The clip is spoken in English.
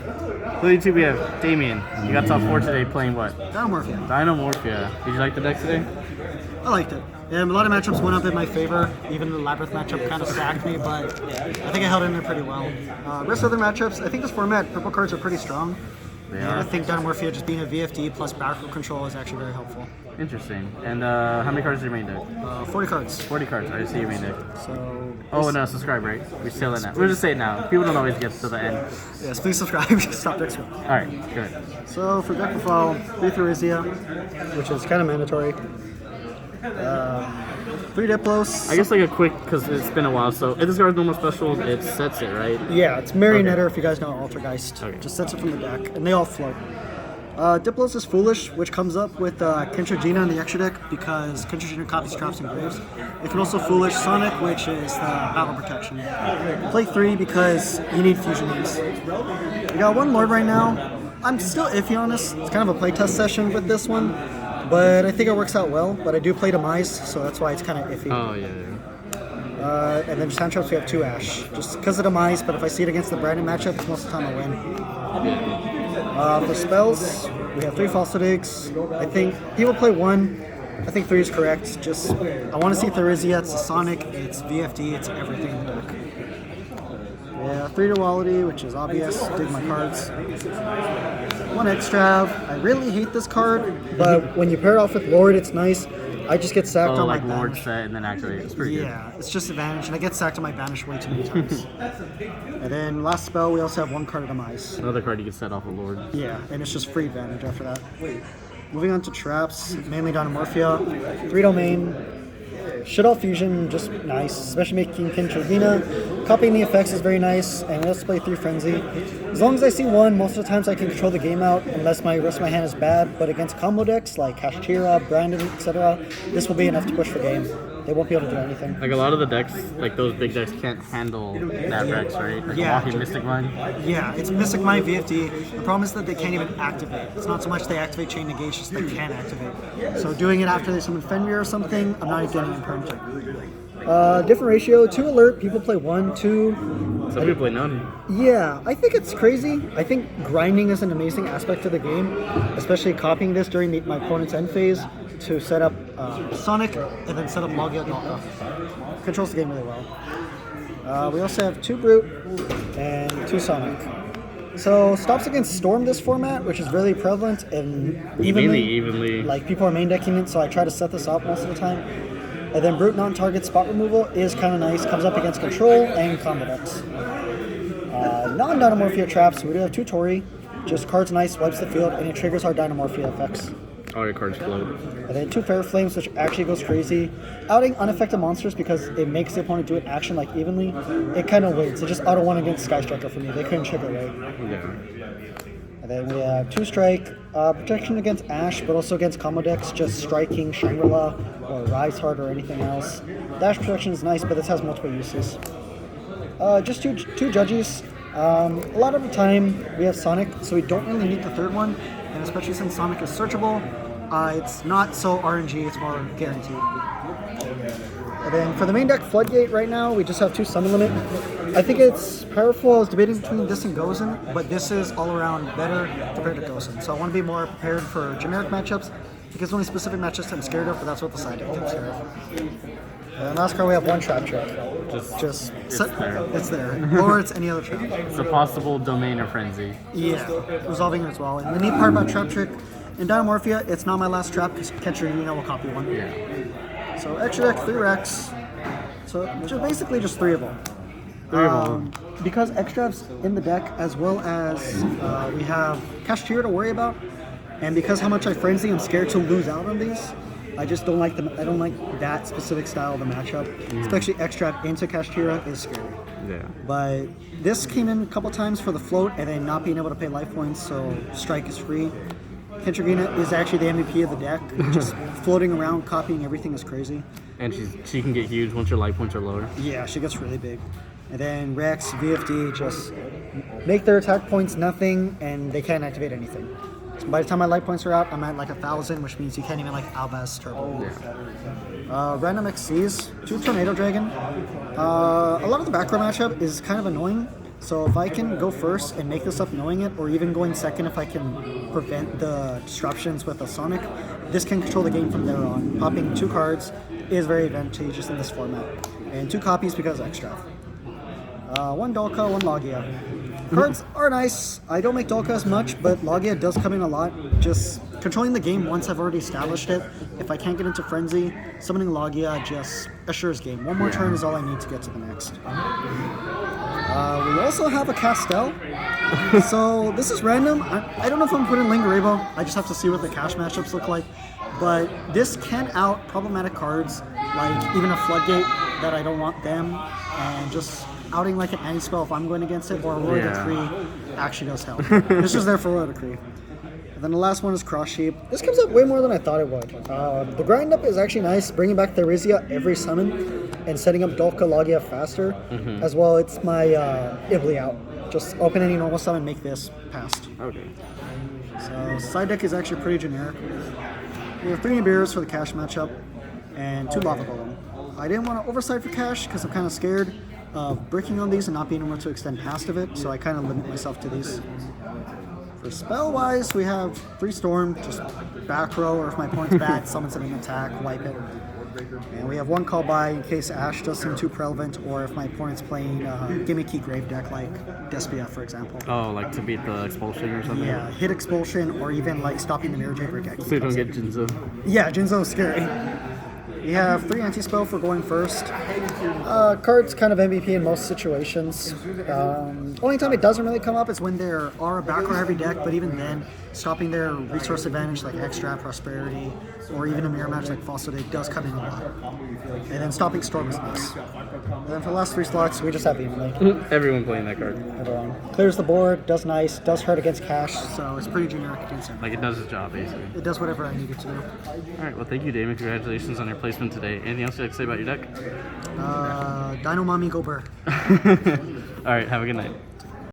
So YouTube, we have Damien. You got top 4 today playing what? Dinomorphia. Dinomorphia. Did you like the deck today? I liked it. A lot of matchups went up in my favor. Even the Labyrinth matchup kind of sacked me, but I think I held in there pretty well. Rest of the matchups, I think this format, purple cards are pretty strong. And I think Dinomorphia just being a VFD plus background control is actually very helpful. Interesting. And how many cards is your main deck? 40 cards. 40 cards. I see your main deck. So. Oh, and subscribe, right? We're still in that. We'll just say it now. People don't always get to the end. Yes, please subscribe. Stop next week. Alright, good. So for deck profile, 3 Therizia, which is kind of mandatory. 3 Diplos. I guess like a quick, because it's been a while, so if this card's normal special, it sets it, right? Yeah, it's Marionetter, if you guys know Altergeist. Okay. Just sets it from the deck, and they all float. Diplos is Foolish, which comes up with Kentragina in the extra deck because Kentragina copies traps and graves. It can also Foolish Sonic, which is Battle Protection. Play 3 because you need fusion names. We got 1 Lord right now. I'm still iffy on this. It's kind of a playtest session with this one, but I think it works out well. But I do play Demise, so that's why it's kind of iffy. Oh, yeah. And then just hand traps, we have 2 Ash. Just because of Demise, but if I see it against the Brandon matchup, most of the time I win. For spells, we have 3 Falsidigs. I think people play 1. I think 3 is correct. Just, I want to see Therizia. It's a Sonic, it's VFD, it's everything in the deck. Yeah, 3 Duality, which is obvious. Dig my cards. 1 Extrav. I really hate this card, but when you pair it off with Lord, it's nice. I just get sacked on like my Lord banish. set and then activate. It's pretty good. Yeah, it's just advantage, and I get sacked on my banish way too many times. And then last spell, we also have 1 card of Demise. Another card you can set off a Lord. Yeah, and it's just free advantage after that. Moving on to traps, mainly Dinomorphia. 3 Domain. Should all fusion, just nice, especially making Kentragina. Copying the effects is very nice, and let's play 3 Frenzy. As long as I see 1, most of the times I can control the game out, unless my rest of my hand is bad, but against combo decks like Kashtira, Brandon, etc., this will be enough to push the game. They won't be able to do anything. Like a lot of the decks, like those big decks can't handle that Rex, right? Like Yeah. walking Mystic Mind. Yeah, it's Mystic Mind VFD. The problem is that they can't even activate. It's not so much they activate Chain Negation, it's they can't activate. So doing it after they summon Fenrir or something, I'm not getting it permanent. Different ratio, 2 alert, people play 1, 2. Some people play none. Yeah, I think it's crazy. I think grinding is an amazing aspect of the game, especially copying this during my opponent's end phase to set up Sonic and then set up Magia Galka. Controls the game really well. We also have 2 Brute and 2 Sonic. So stops against Storm this format, which is really prevalent and Evenly. like people are main decking it, so I try to set this up most of the time. And then Brute non-target spot removal is kind of nice. Comes up against Control and combo decks. Non-Dinomorphia traps, we do have 2 Tori. Just cards nice, wipes the field, and it triggers our Dinomorphia effects. All your cards float. And then 2 Fair Flames, which actually goes crazy. Outing unaffected monsters because it makes the opponent do an action like evenly. It kind of waits. It just auto won against Sky Striker for me. They couldn't trigger right. Yeah. And then we have 2 Strike, protection against Ash, but also against combo decks, just striking Shangri-La or Rise Heart or anything else. Dash protection is nice, but this has multiple uses. Just two Judges. A lot of the time we have Sonic, so we don't really need the 3rd one, and especially since Sonic is searchable, it's not so RNG, it's more guaranteed. And then for the main deck Floodgate right now, we just have 2 Summon Limit. I think it's powerful. I was debating between this and Gozen, but this is all around better compared to Gozen. So I want to be more prepared for generic matchups, because only specific matchups I'm scared of, but that's what the side deck I'm scared of. And last card we have 1 Trap Trick. It's there. Or it's any other trap. It's a possible Domain or Frenzy. Yeah, resolving it as well. And the neat part about Trap Trick, in Dinomorphia, it's not my last trap, because Kentragina will copy 1. Yeah. So extra deck, 3 Rex. So basically just 3 of them. Because Extrav's in the deck, as well as we have Kashtira to worry about, and because how much I frenzy, I'm scared to lose out on these. I just don't like I don't like that specific style of the matchup. Especially Extrav into Kashtira is scary. Yeah. But this came in a couple times for the float, and then not being able to pay life points, so strike is free. Kentragina is actually the MVP of the deck. Just floating around, copying everything is crazy. And she can get huge once your life points are lower. Yeah, she gets really big. And then Rex, VFD, just make their attack points nothing, and they can't activate anything. So by the time my life points are out, I'm at like 1,000, which means you can't even like Albaz Turbo. Yeah. Random XCs, 2 Tornado Dragon. A lot of the backrow matchup is kind of annoying. So if I can go first and make this up knowing it, or even going second if I can prevent the disruptions with a Sonic, this can control the game from there on. Popping 2 cards is very advantageous in this format. And 2 copies because extra. 1 Dolka, 1 Logia. Cards are nice. I don't make Dolka as much, but Logia does come in a lot. Just controlling the game once I've already established it. If I can't get into Frenzy, summoning Logia just assures game. 1 more turn is all I need to get to the next. We also have a Castel. So this is random. I don't know if I'm putting Lingarebo. I just have to see what the cash matchups look like. But this can out problematic cards, like even a Floodgate that I don't want them, and just outing like an anti-spell if I'm going against it, or a Royal Decree actually does help. This is there for Royal Decree. And then the last one is Cross Sheep. This comes up way more than I thought it would. The grind up is actually nice, bringing back Theresia every summon and setting up Dolka Logia faster. As well, it's my Ibli out. Just open any normal summon, make this passed. Okay. So side deck is actually pretty generic. We have 3 Nibiru's for the cash matchup and 2 Lava Golem. I didn't want to overside for cash because I'm kind of scared of breaking on these and not being able to extend past of it, so I kind of limit myself to these. For spell-wise, we have 3 Storm, just back row, or if my opponent's bad, summons an attack, wipe it. And we have 1 Call By in case Ash does seem too prevalent, or if my opponent's playing gimmicky grave deck like Despia, for example. Oh, like to beat the expulsion or something? Yeah, hit expulsion, or even like stopping the Mirror Draper deck. So you don't get Jinzo. Yeah, Jinzo's scary. We have 3 anti-spell for going first. Cards kind of MVP in most situations. Only time it doesn't really come up is when there are a back row heavy deck, but even then, stopping their resource advantage like Extra, Prosperity, or even a mirror match like Fossil Day does come in a lot. And then stopping Storm is nice. And then for the last 3 slots, we just have Evenly. Everyone playing that card. Everyone. Clears the board, does nice, does hurt against cash, so it's pretty generic against him. Like it does its job, basically. It does whatever I need it to do. Alright, well thank you, Damon. Congratulations on your placement today. Anything else you'd like to say about your deck? Dino Mommy Go Burr. Alright, have a good night.